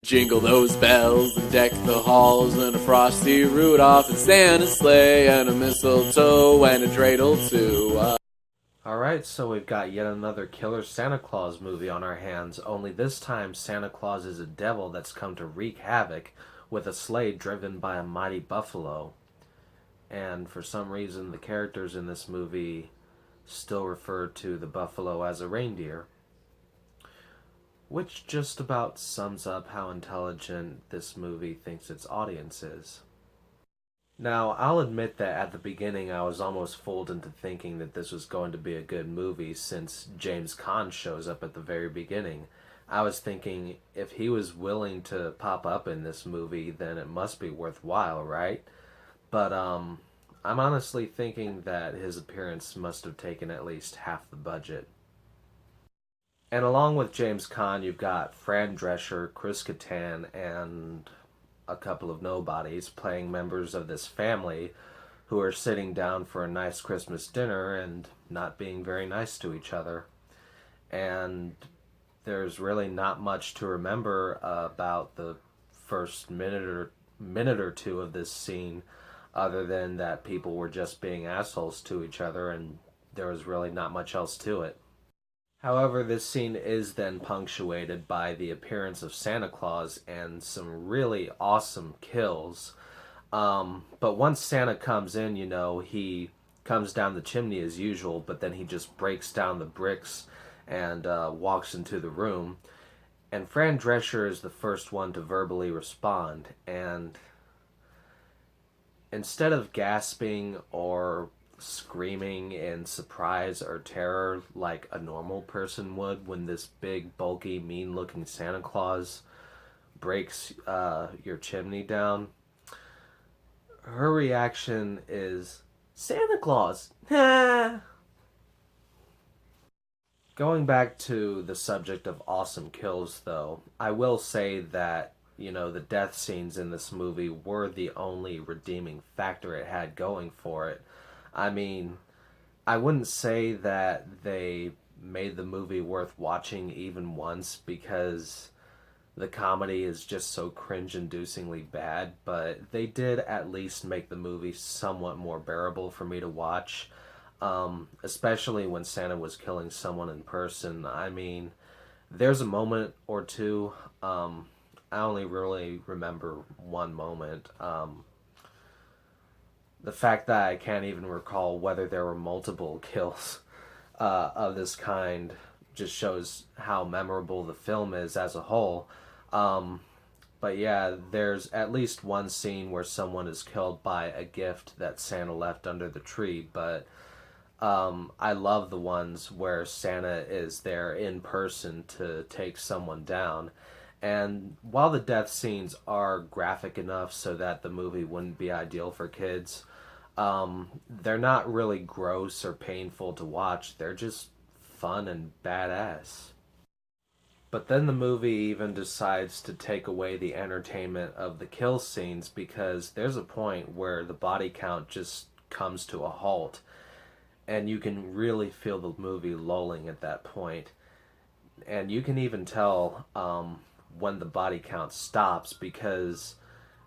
Jingle those bells and deck the halls and a frosty Rudolph and Santa's sleigh and a mistletoe and a dreidel too. Alright, so we've got yet another killer Santa Claus movie on our hands, only this time Santa Claus is a devil that's come to wreak havoc with a sleigh driven by a mighty buffalo. And for some reason, the characters in this movie still refer to the buffalo as a reindeer, which just about sums up how intelligent this movie thinks its audience is. Now, I'll admit that at the beginning I was almost fooled into thinking that this was going to be a good movie since James Caan shows up at the very beginning. I was thinking if he was willing to pop up in this movie, then it must be worthwhile, right? But I'm honestly thinking that his appearance must have taken at least half the budget. And along with James Caan, you've got Fran Drescher, Chris Kattan, and a couple of nobodies playing members of this family who are sitting down for a nice Christmas dinner and not being very nice to each other. And there's really not much to remember about the first minute or two of this scene other than that people were just being assholes to each other and there was really not much else to it. However, this scene is then punctuated by the appearance of Santa Claus and some really awesome kills. But once Santa comes in, he comes down the chimney as usual, but then he just breaks down the bricks and walks into the room. And Fran Drescher is the first one to verbally respond. And instead of gasping or screaming in surprise or terror like a normal person would when this big, bulky, mean-looking Santa Claus breaks your chimney down, her reaction is, "Santa Claus! Ha!" Going back to the subject of awesome kills, though, I will say that, the death scenes in this movie were the only redeeming factor it had going for it. I mean, I wouldn't say that they made the movie worth watching even once because the comedy is just so cringe-inducingly bad, but they did at least make the movie somewhat more bearable for me to watch, especially when Santa was killing someone in person. I mean, there's a moment or two, I only really remember one moment, the fact that I can't even recall whether there were multiple kills of this kind just shows how memorable the film is as a whole. But yeah, there's at least one scene where someone is killed by a gift that Santa left under the tree, but I love the ones where Santa is there in person to take someone down. And while the death scenes are graphic enough so that the movie wouldn't be ideal for kids, they're not really gross or painful to watch. They're just fun and badass. But then the movie even decides to take away the entertainment of the kill scenes because there's a point where the body count just comes to a halt. And you can really feel the movie lulling at that point. And you can even tell when the body count stops because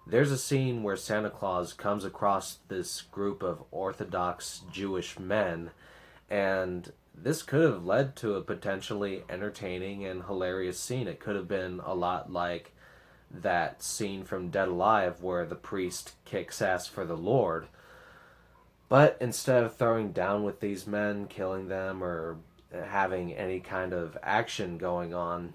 there's a scene where Santa Claus comes across this group of Orthodox Jewish men, and this could have led to a potentially entertaining and hilarious scene. It could have been a lot like that scene from Dead Alive where the priest kicks ass for the Lord. But instead of throwing down with these men, killing them, or having any kind of action going on,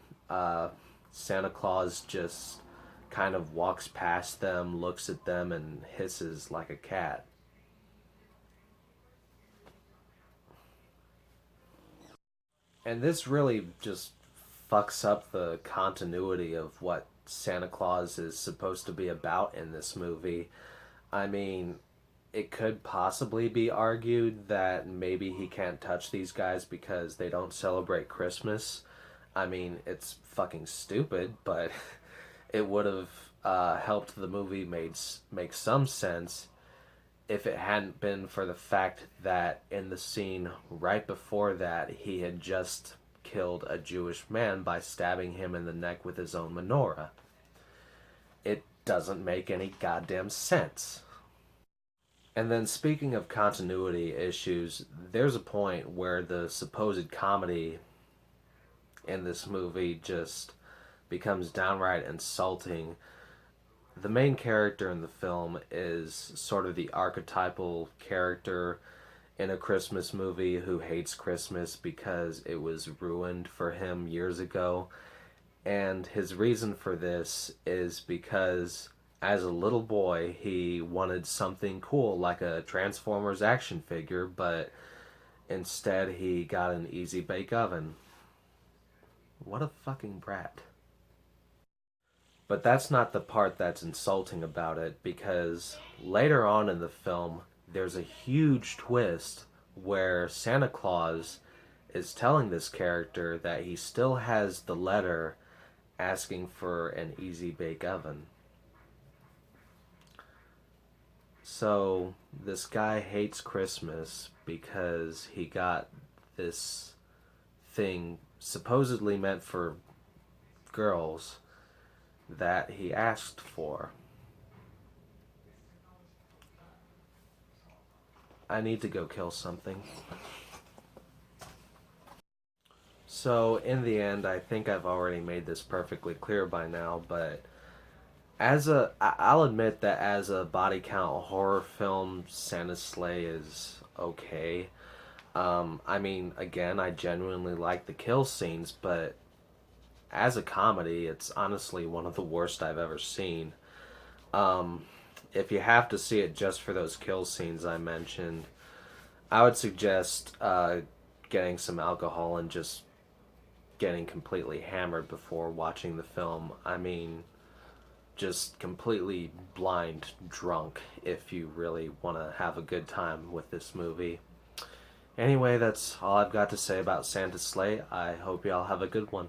Santa Claus just kind of walks past them, looks at them, and hisses like a cat. And this really just fucks up the continuity of what Santa Claus is supposed to be about in this movie. I mean, it could possibly be argued that maybe he can't touch these guys because they don't celebrate Christmas. I mean, it's fucking stupid, but it would have helped the movie make some sense if it hadn't been for the fact that in the scene right before that, he had just killed a Jewish man by stabbing him in the neck with his own menorah. it doesn't make any goddamn sense. And then, speaking of continuity issues, there's a point where the supposed comedy in this movie just becomes downright insulting. The main character in the film is sort of the archetypal character in a Christmas movie who hates Christmas because it was ruined for him years ago. And his reason for this is because as a little boy, he wanted something cool like a Transformers action figure, but instead he got an easy bake oven. What a fucking brat. But that's not the part that's insulting about it, because later on in the film, there's a huge twist where Santa Claus is telling this character that he still has the letter asking for an easy bake oven. So this guy hates Christmas because he got this thing supposedly meant for girls that he asked for. I need to go kill something. So, in the end, I think I've already made this perfectly clear by now, but I'll admit that as a body count horror film, Santa's Sleigh is okay. I mean, again, I genuinely like the kill scenes, but as a comedy, it's honestly one of the worst I've ever seen. If you have to see it just for those kill scenes I mentioned, I would suggest getting some alcohol and just getting completely hammered before watching the film. I mean, just completely blind drunk if you really want to have a good time with this movie. Anyway, that's all I've got to say about Santa's Sleigh. I hope y'all have a good one.